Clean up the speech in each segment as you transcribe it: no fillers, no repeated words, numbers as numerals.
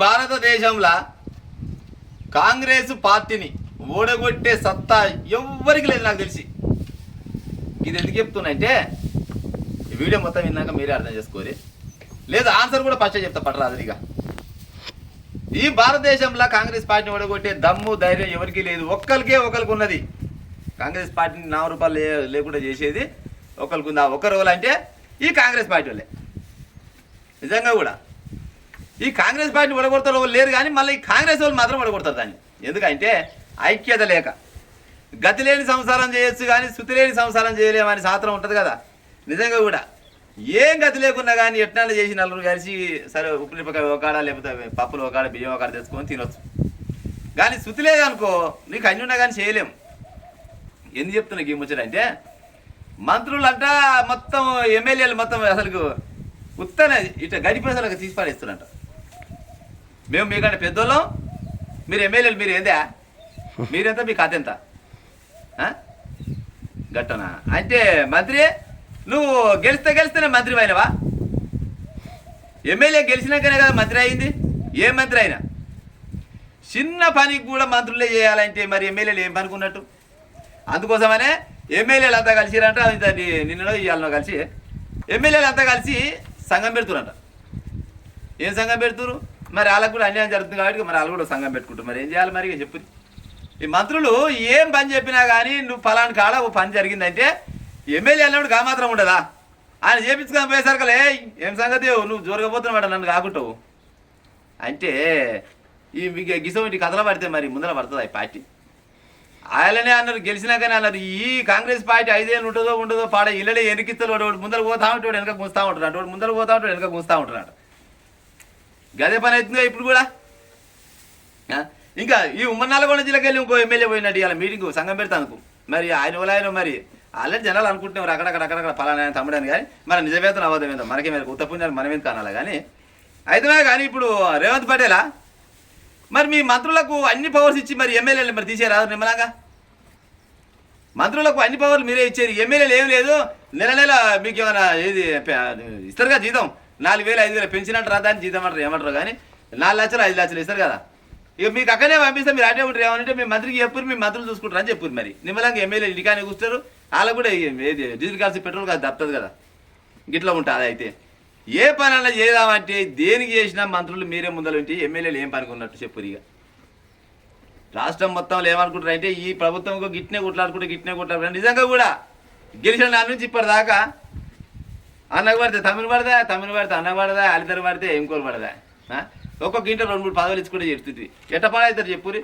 భారతదేశంలో కాంగ్రెస్ పార్టీని ఓడగొట్టే సత్తా ఎవ్వరికి లేదు నాకు తెలిసి. ఇది ఎందుకు చెప్తున్నా ఈ వీడియో మొత్తం విన్నాక మీరే అర్థం చేసుకోరు. లేదు ఆన్సర్ కూడా ఫస్ట్ చెప్తా పట్టరాదునిగా. ఈ భారతదేశంలో కాంగ్రెస్ పార్టీని ఓడగొట్టే దమ్ము ధైర్యం ఎవరికి లేదు. ఒకరికి ఉన్నది. కాంగ్రెస్ పార్టీని 4 రూపాయలు లేకుండా చేసేది ఒకరికి ఉంది. ఆ ఒక్క రోజు అంటే ఈ కాంగ్రెస్ పార్టీ వాళ్ళే. నిజంగా కూడా ఈ కాంగ్రెస్ పార్టీని ఓడగొడతారు వాళ్ళు లేరు, కానీ మళ్ళీ ఈ కాంగ్రెస్ వాళ్ళు మాత్రం ఓడగొడతారు దాన్ని. ఎందుకంటే ఐక్యత లేక. గతి లేని సంసారం చేయొచ్చు కానీ శృతి లేని సంసారం చేయలేమని శాస్త్రం ఉంటుంది కదా. నిజంగా కూడా ఏం గతి లేకున్నా కానీ ఎట్నాలు చేసి నలుగురు కలిసి సరే ఉప్పునిపకాయ ఒకడ లేకపోతే పప్పులు ఒకడ బియ్యం ఒకడ తెచ్చుకొని తినొచ్చు. కానీ శృతి లేదనుకో నీకు అన్ని ఉన్నా కానీ చేయలేము. ఎందుకు చెప్తున్నా ఈ ముచ్చట అంటే మంత్రులంట మొత్తం ఎమ్మెల్యేలు మొత్తం అసలు ఉత్తనే ఇట్లా గడిపేసలకు తీసి పడేస్తున్నట్ట. మేము మీకంటే పెద్దోళ్ళం, మీరు ఎమ్మెల్యేలు, మీరు ఏందా, మీరెంత, మీ కథ ఎంత గట్టనా అంటే మంత్రి నువ్వు గెలిస్తేనే మంత్రి అయినవా? ఎమ్మెల్యే గెలిచినాకనే కదా మంత్రి అయింది. ఏ మంత్రి అయినా చిన్న పనికి కూడా మంత్రులే చేయాలంటే మరి ఎమ్మెల్యేలు ఏం పనుకున్నట్టు. అందుకోసమనే ఎమ్మెల్యేలు అంతా కలిసిరంట. నిన్నలో ఇవాళనో కలిసి ఎమ్మెల్యేలు అంతా కలిసి సంఘం పెడుతురంట. ఏం సంఘం పెడుతురు మరి? వాళ్ళకు కూడా అన్యాయం జరుగుతుంది కాబట్టి మరి వాళ్ళు కూడా సంఘం పెట్టుకుంటారు. మరి ఏం చేయాలి మరి చెప్పు. ఈ మంత్రులు ఏం పని చెప్పినా కానీ నువ్వు ఫలాని కాడ ఓ పని జరిగిందంటే ఎమ్మెల్యే అన్నప్పుడు గా మాత్రం ఉండదా? ఆయన చేపించుకొని పోయేసరికలే ఏం సంగతి నువ్వు జోరకపోతున్నావాడ నన్ను కాకుంటావు అంటే ఈ గిసోటి కథలో పడితే మరి ముందర పడుతుంది ఆ పార్టీ. ఆయననే అన్నారు గెలిచినాకనే అన్నారు ఈ కాంగ్రెస్ పార్టీ 5 ఏళ్ళు ఉండదో పాడ ఇళ్ళనే ఎనికిత్తలు వాడు ముందర పోతా ఉంటాడు, వెనక గుంచుతా ఉంటున్నాడు, వాడు ముందర పోతా ఉంటాడు, వెనక గుంచుతా ఉంటున్నాడు. గదే పని అవుతుందిగా ఇప్పుడు కూడా. ఇంకా ఈ ఉమ్మడి నల్గొండ జిల్లాకి వెళ్ళి ఇంకో ఎమ్మెల్యే పోయినట్టు ఇవాళ మీటింగ్ సంఘం పెడతానుకు. మరి ఆయన మరి ఆల్రెడీ జనాలు అనుకుంటున్నారు అక్కడక్కడ పలానా తమ్ముడని. కానీ మరి నిజమేత అబద్ధమేందో మనకే మీరు ఉత్తపుణ్యాలు మనమేం కానాలి. కానీ అయితే కానీ ఇప్పుడు రేవంత్ పటేలా మరి మీ మంత్రులకు అన్ని పవర్స్ ఇచ్చి మరి ఎమ్మెల్యేలు మరి తీసేరాదు నిమ్మలాగా? మంత్రులకు అన్ని పవర్లు మీరే ఇచ్చేది, ఎమ్మెల్యేలు ఏం లేదు. నెల మీకు ఏమైనా ఏది ఇస్తారుగా జీతం 4,000 5,000 పెంచినట్టు రాదా అని జీతం అంటారు ఏమంటారు. కానీ 4 లక్షలు 5 లక్షలు ఇస్తారు కదా. ఇక మీకు అక్కడనే పంపిస్తే మీరు అటే ఉంటారు. ఏమంటే మీ మంత్రికి చెప్పురు, మీ మంత్రులు చూసుకుంటారు అని చెప్పారు. మరి నిమ్మలంగా ఎమ్మెల్యే ఇంటికానే కూర్చున్నారు. వాళ్ళకు కూడా ఏది డీజిల్ కాల్సి పెట్రోల్ కాదు తప్పుతుంది కదా. గిట్లా ఉంటుంది. అయితే ఏ పని అన్నా చేద్దామంటే దేనికి చేసినా మంత్రులు మీరే ముందర ఉంటే ఎమ్మెల్యేలు ఏం పనుకున్నట్టు చెప్పురు. ఇక రాష్ట్రం మొత్తంలో ఏమనుకుంటారు అంటే ఈ ప్రభుత్వం గిట్నే కొట్లాడుకుంటే నిజంగా కూడా గెలిచిన దాని నుంచి ఇప్పటిదాకా అన్నకు పడితే తమిళ పడదా, అన్నకు పడదా, అలిద్దరు పడితే ఇంకోరు పడదా. ఒక్కొక్క ఇంట్లో 2-3 పదవులు ఇచ్చి కూడా చెప్తుంది. ఎట్ట పడవుతారు చెప్పురి.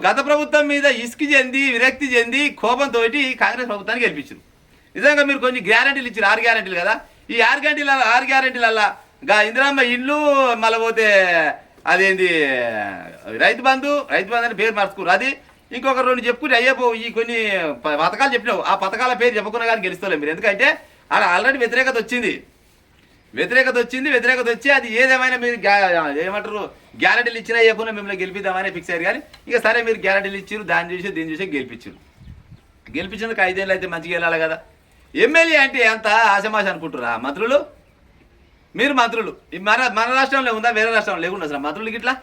గత ప్రభుత్వం మీద ఇసుకి చెంది విరక్తి చెంది కోపంతో కాంగ్రెస్ ప్రభుత్వాన్ని గెలిపించారు. నిజంగా మీరు కొన్ని గ్యారెంటీలు ఇచ్చారు, 6 గ్యారెంటీలు కదా. ఈ 6 గ్యారెంటీలల్లా ఇందిరామ్మ ఇల్లు మళ్ళీ పోతే అదేంది రైతు బంధు అని పేరు మార్చుకోరు. అది ఇంకొక 2 చెప్పుకుంటే అయ్యేపో. ఈ కొన్ని పథకాలు చెప్పినావు, ఆ పథకాల పేరు చెప్పుకున్నా కానీ గెలుస్తలేము మీరు. ఎందుకంటే అలా ఆల్రెడీ వ్యతిరేకత వచ్చింది. వ్యతిరేకత వచ్చి అది ఏదేమైనా మీరు ఏమంటారు గ్యారెంటీలు ఇచ్చినా ఇవ్వకుండా మిమ్మల్ని గెలిపిద్దామని ఫిక్స్ అయ్యారు. కానీ ఇక సరే మీరు గ్యారెంటీలు ఇచ్చారు, దీన్ని చూసి గెలిపించినందుకు 5 ఏళ్ళు అయితే మంచిగా వెళ్ళాలి కదా. ఎమ్మెల్యే అంటే అంత ఆశమాష అనుకుంటారా మంత్రులు? మీరు మంత్రులు మన రాష్ట్రంలో ఉందా, వేరే రాష్ట్రంలో లేకుండా అసలు మంత్రులకి ఇట్లా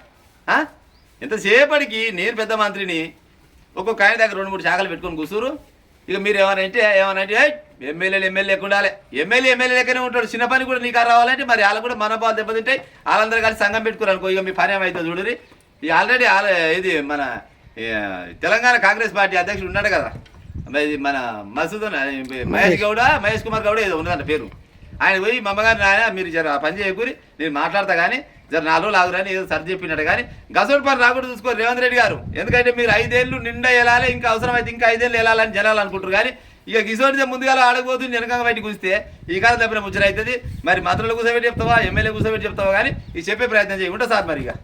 ఎంతసేపటికి నేను పెద్ద మంత్రిని ఒక్కొక్క ఆయన దగ్గర 2-3 శాఖలు పెట్టుకొని కూర్చురు. ఇక మీరు ఏమనంటే ఎమ్మెల్యే ఉండాలి. ఎమ్మెల్యే లెక్కనే ఉంటాడు. చిన్న పని కూడా నీకు రావాలంటే మరి వాళ్ళకు కూడా మనోభావాలు దెబ్బతింటాయి. వాళ్ళందరూ కలిసి సంఘం పెట్టుకోరు అనుకో. ఇక మీ పని ఏమైతే చూడరి. ఈ ఆల్రెడీ ఇది మన తెలంగాణ కాంగ్రెస్ పార్టీ అధ్యక్షుడు ఉన్నాడు కదా మన మహేష్ కుమార్ గౌడ ఏదో ఉన్నదంట పేరు. ఆయన పోయి మా అమ్మగారిని ఆయన మీరు జర పని చేయకూరి నేను మాట్లాడతా కానీ జర 4 రోజులు ఆగురని ఏదో సరి చెప్పినట్టు. కానీ గసోటి పని రాకుండా చూసుకోరు రేవంత్ రెడ్డి గారు. ఎందుకంటే మీరు 5 ఏళ్ళు నిండా వెళ్ళాలి, ఇంకా అవసరమైతే ఇంకా 5 ఏళ్ళు వెళ్ళాలని జనాలు అనుకుంటారు. కానీ ఇక గిసోటి ముందుగా ఆడకపోతుంది వెనక బయటకు కూస్తే ఈ కాలం తప్పిన ముచ్చట అవుతుంది. మరి మంత్రులు కూర్చోబెట్టి చెప్తావా, ఎమ్మెల్యే కూర్చోబెట్టి చెప్తావా? కానీ ఇది చెప్పే ప్రయత్నం చేయకుండా సార్ మరి ఇక